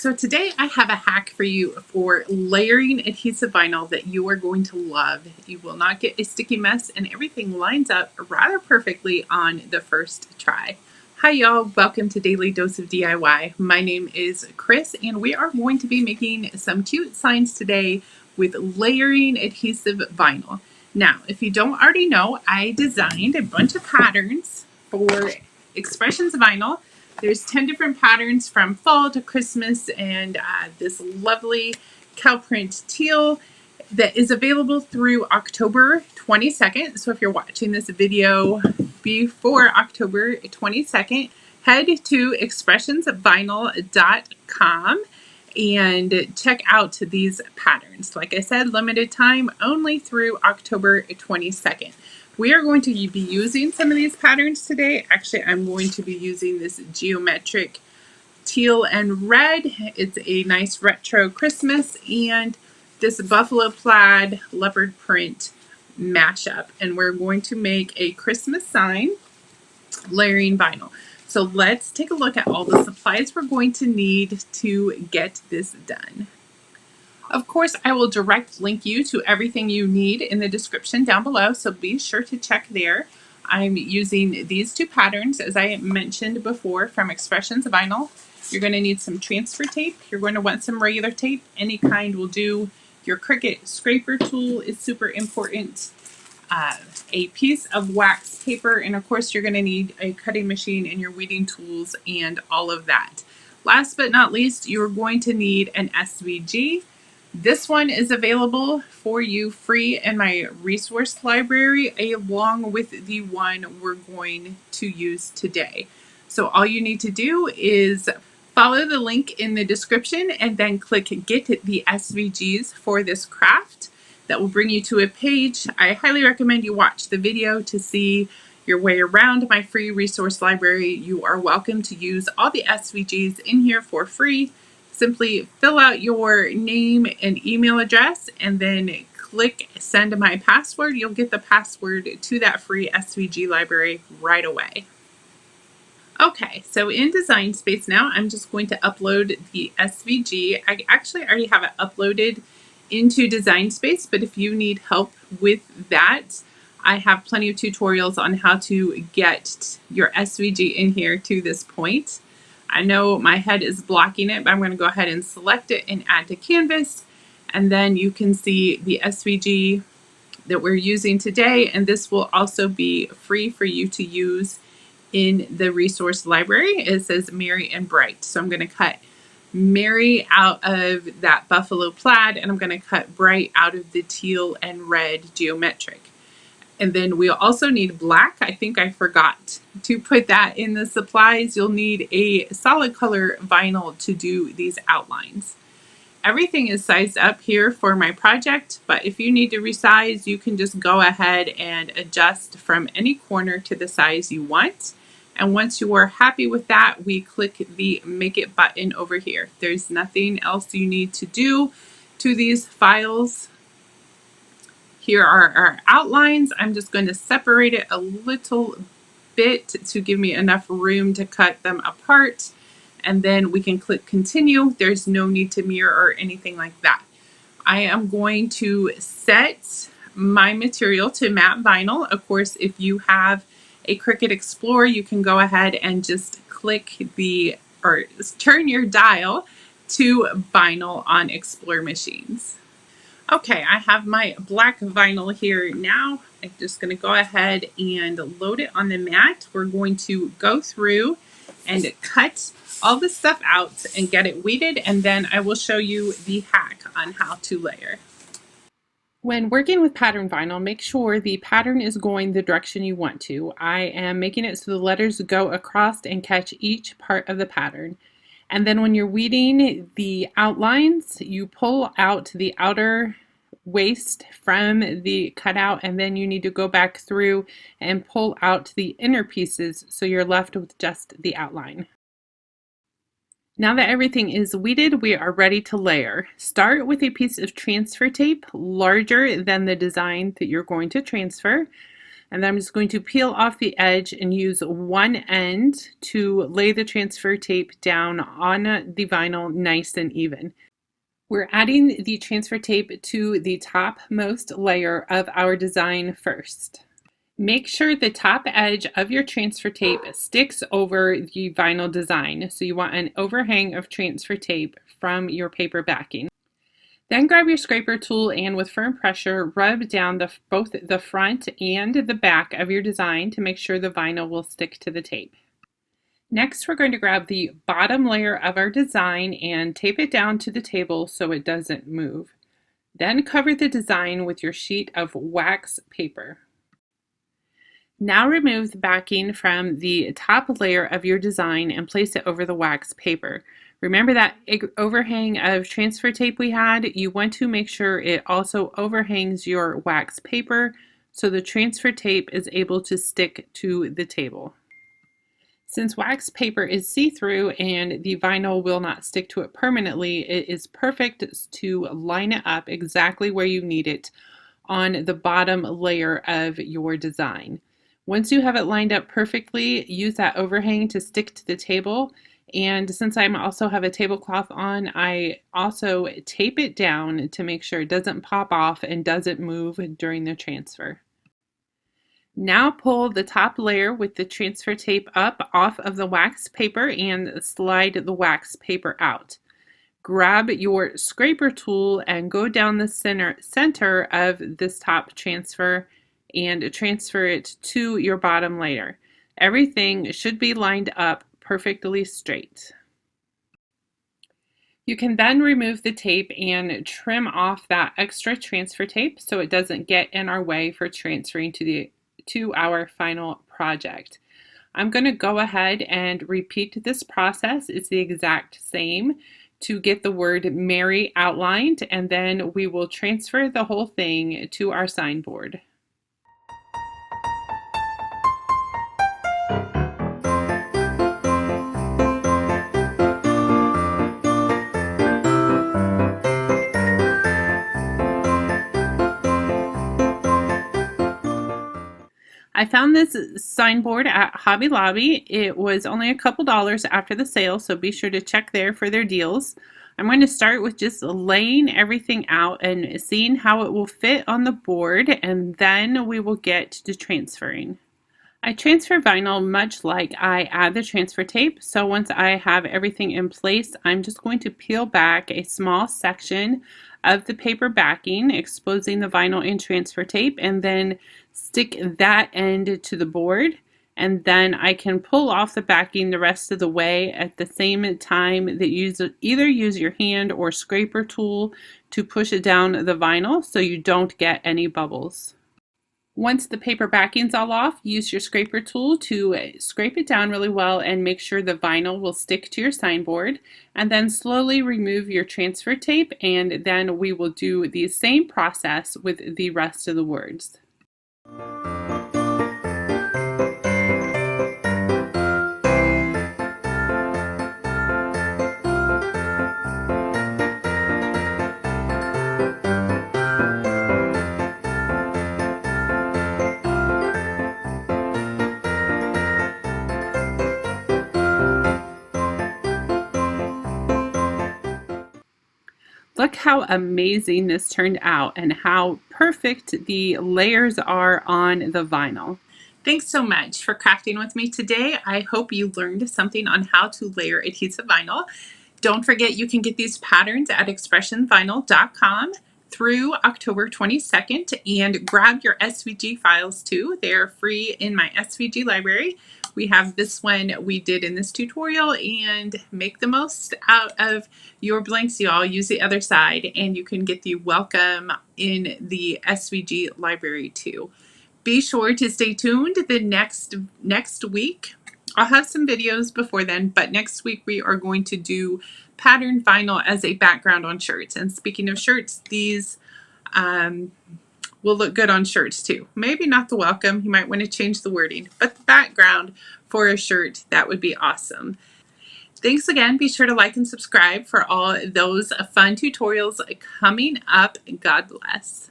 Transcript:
So today I have a hack for you for layering adhesive vinyl that you are going to love. You will not get a sticky mess and everything lines up rather perfectly on the first try. Hi y'all, welcome to Daily Dose of DIY. My name is Chris and we are going to be making some cute signs today with layering adhesive vinyl. Now, if you don't already know, I designed a bunch of patterns for Expressions Vinyl. There's 10 different patterns from fall to Christmas and this lovely cow print teal that is available through October 22nd. So if you're watching this video before October 22nd, head to expressionsvinyl.com and check out these patterns. Like I said, limited time only through October 22nd. We are going to be using some of these patterns today. Actually, I'm going to be using this geometric teal and red. It's a nice retro Christmas, and this buffalo plaid leopard print mashup. And we're going to make a Christmas sign layering vinyl. So let's take a look at all the supplies we're going to need to get this done. Of course, I will direct link you to everything you need in the description down below, so be sure to check there. I'm using these two patterns, as I mentioned before, from Expressions Vinyl. You're going to need some transfer tape. You're going to want some regular tape. Any kind will do. Your Cricut scraper tool is super important. A piece of wax paper, and of course you're going to need a cutting machine and your weeding tools and all of that. Last but not least, you're going to need an SVG. This one is available for you free in my resource library along with the one we're going to use today. So all you need to do is follow the link in the description and then click Get the SVGs for this craft. That will bring you to a page. I highly recommend you watch the video to see your way around my free resource library. You are welcome to use all the SVGs in here for free. Simply fill out your name and email address and then click Send My Password. You'll get the password to that free SVG library right away. Okay, so in Design Space now, I'm just going to upload the SVG. I actually already have it uploaded into Design Space, but if you need help with that, I have plenty of tutorials on how to get your SVG in here to this point. I know my head is blocking it, but I'm going to go ahead and select it and add to Canvas, and then you can see the SVG that we're using today, and this will also be free for you to use in the resource library. It says Merry and Bright. So I'm going to cut Merry out of that buffalo plaid, and I'm going to cut Bright out of the teal and red geometric. And then we'll also need black. I think I forgot to put that in the supplies. You'll need a solid color vinyl to do these outlines. Everything is sized up here for my project, but if you need to resize, you can just go ahead and adjust from any corner to the size you want. And once you are happy with that, we click the Make It button over here. There's nothing else you need to do to these files. Here are our outlines. I'm just going to separate it a little bit to give me enough room to cut them apart. And then we can click Continue. There's no need to mirror or anything like that. I am going to set my material to matte vinyl. Of course, if you have a Cricut Explorer, you can go ahead and just click or turn your dial to vinyl on Explorer machines. Okay, I have my black vinyl here now. I'm just going to go ahead and load it on the mat. We're going to go through and cut all the stuff out and get it weeded, and then I will show you the hack on how to layer. When working with pattern vinyl, make sure the pattern is going the direction you want to. I am making it so the letters go across and catch each part of the pattern. And then when you're weeding the outlines, you pull out the outer waist from the cutout, and then you need to go back through and pull out the inner pieces so you're left with just the outline. Now that everything is weeded, we are ready to layer. Start with a piece of transfer tape larger than the design that you're going to transfer. And then I'm just going to peel off the edge and use one end to lay the transfer tape down on the vinyl nice and even. We're adding the transfer tape to the topmost layer of our design first. Make sure the top edge of your transfer tape sticks over the vinyl design. So you want an overhang of transfer tape from your paper backing. Then grab your scraper tool and with firm pressure, rub down both the front and the back of your design to make sure the vinyl will stick to the tape. Next, we're going to grab the bottom layer of our design and tape it down to the table so it doesn't move. Then cover the design with your sheet of wax paper. Now remove the backing from the top layer of your design and place it over the wax paper. Remember that overhang of transfer tape we had? You want to make sure it also overhangs your wax paper so the transfer tape is able to stick to the table. Since wax paper is see-through and the vinyl will not stick to it permanently, it is perfect to line it up exactly where you need it on the bottom layer of your design. Once you have it lined up perfectly, use that overhang to stick to the table. And since I also have a tablecloth on, I also tape it down to make sure it doesn't pop off and doesn't move during the transfer. Now pull the top layer with the transfer tape up off of the wax paper and slide the wax paper out. Grab your scraper tool and go down the center of this top transfer and transfer it to your bottom layer. Everything should be lined up perfectly straight. You can then remove the tape and trim off that extra transfer tape so it doesn't get in our way for transferring to our final project. I'm going to go ahead and repeat this process. It's the exact same to get the word Mary outlined, and then we will transfer the whole thing to our signboard. I found this signboard at Hobby Lobby. It was only a couple dollars after the sale, so be sure to check there for their deals. I'm going to start with just laying everything out and seeing how it will fit on the board, and then we will get to transferring. I transfer vinyl much like I add the transfer tape, so once I have everything in place, I'm just going to peel back a small section of the paper backing, exposing the vinyl and transfer tape, and then stick that end to the board. And then I can pull off the backing the rest of the way at the same time that you either use your hand or scraper tool to push it down the vinyl so you don't get any bubbles. Once the paper backing's all off, use your scraper tool to scrape it down really well and make sure the vinyl will stick to your signboard, and then slowly remove your transfer tape, and then we will do the same process with the rest of the words. Look how amazing this turned out and how perfect the layers are on the vinyl. Thanks so much for crafting with me today. I hope you learned something on how to layer adhesive vinyl. Don't forget you can get these patterns at expressionvinyl.com through October 22nd, and grab your SVG files too. They're free in my SVG library. We have this one we did in this tutorial, and make the most out of your blanks, y'all. Use the other side, and you can get the welcome in the SVG library too. Be sure to stay tuned the next week. I'll have some videos before then, but next week we are going to do patterned vinyl as a background on shirts. And speaking of shirts, these will look good on shirts too. Maybe not the welcome, you might want to change the wording, but the background for a shirt, that would be awesome. Thanks again. Be sure to like and subscribe for all those fun tutorials coming up. God bless.